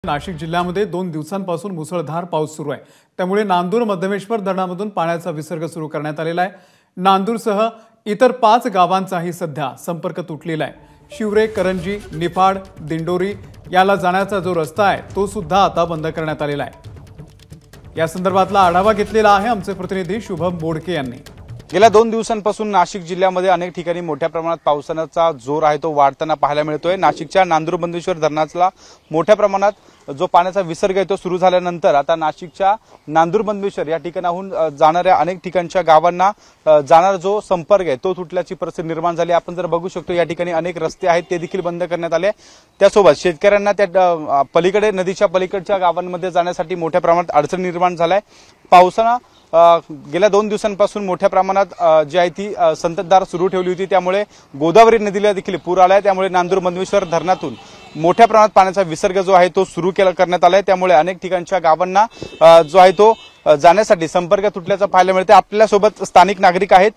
नाशिक जिल्ह्यामध्ये 2 दिवसांपासून मुसळधार पाऊस सुरू आहे। त्यामुळे नांदूर मध्यमेश्वर धरणामधून पाण्याचा विसर्ग सुरू करण्यात आलेला आहे। नांदूरसह इतर 5 गावांचाही सध्या संपर्क तुटलेला आहे। शिवरे, करंजी, निफाड, दिंडोरी याला जाण्याचा जो रस्ता आहे तो सुद्धा आता बंद करण्यात आलेला आहे। या संदर्भातला आढावा घेतलेला आहे आमचे प्रतिनिधी शुभम बोडके यांनी। गेल्या 2 दिवसांपासून नाशिक जिल्ह्यामध्ये अनेक ठिकाणी मोठ्या प्रमाणात पावसाचा जोर आहे तो वाढताना पाहायला मिळतोय। नाशिकच्या नांदूर बंदेश्वर धरणातला मोठ्या प्रमाणात जो पाण्याचा विसर्ग आहे तो सुरू झाल्यानंतर आता नाशिकच्या नांदूर बंदेश्वर या ठिकाणाहून जाणाऱ्या अनेक ठिकाणच्या गावांना जाणारा जो संपर्क आहे तो तुटल्याची परिस्थिती निर्माण झाली। आपण जर बघू शकतो या ठिकाणी अनेक रस्ते आहेत ते देखील बंद करण्यात आले। त्यासोबत शेतकऱ्यांना त्या पलीकडे नदीच्या पलीकडच्या गावांमध्ये जाण्यासाठी मोठ्या प्रमाणात अडचण निर्माण झालाय। पावसानं गेल्या 2 दिवसांपासून मोठ्या प्रमाणात जी आहे ती संततधार सुरू ठेवली होती, त्यामुळे गोदावरी नदीला देखील पूर आलाय। त्यामुळे नांदूर बंदेश्वर धरणातून मोठ्या प्रमाणात पाण्याचा विसर्ग जो आहे तो सुरू करण्यात आलाय। त्यामुळे अनेक ठिकाणच्या गावांना जो आहे तो जाण्यासाठी संपर्क तुटल्याचं पाहायला मिळते। आपल्यासोबत स्थानिक नागरिक आहेत।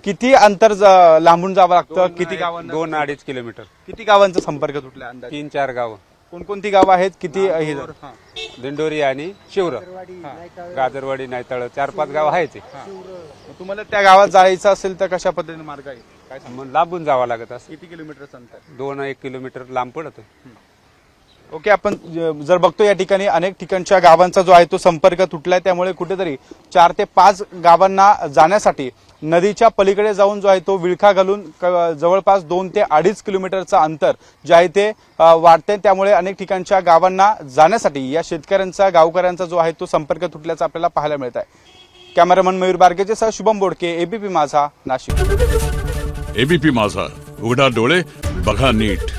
किती अंतर लांबून जावं लागतं? किती गावांना? 2-2.5 किलोमीटर। किती गावांचा संपर्क तुटला? अंदाज 3-4 गाव। कोणकोणती गाव आहेत? किती? दिंडोरी आणि शिवर, गाजरवाडी, नायतळ 4-5 गाव आहेत। तुम्हाला त्या गावात जायचं असेल तर कशा पद्धतीने मार्ग आहे? काय मग लांबून जावं लागत असं। किती किलोमीटर अंतर? 2-1 किलोमीटर लांब पडत। ओके, आपण जर बघतो या ठिकाणी अनेक ठिकाणच्या गावांचा जो आहे तो संपर्क तुटलाय। त्यामुळे कुठेतरी 4 ते 5 गावांना जाण्यासाठी नदीच्या पलीकडे जाऊन जो आहे तो विळखा घालून जवळपास 2 ते 2.5 किलोमीटरचं अंतर जे आहे ते वाढते। त्यामुळे अनेक ठिकाणच्या गावांना जाण्यासाठी या शेतकऱ्यांचा, गावकऱ्यांचा जो आहे तो संपर्क तुटल्याचं आपल्याला पाहायला मिळत आहे। कॅमेरामन मयूर बारगेचे सह शुभम बोडके, एबीपी माझा, नाशिक। एबीपी माझा, उघडा डोळे बघा नीट।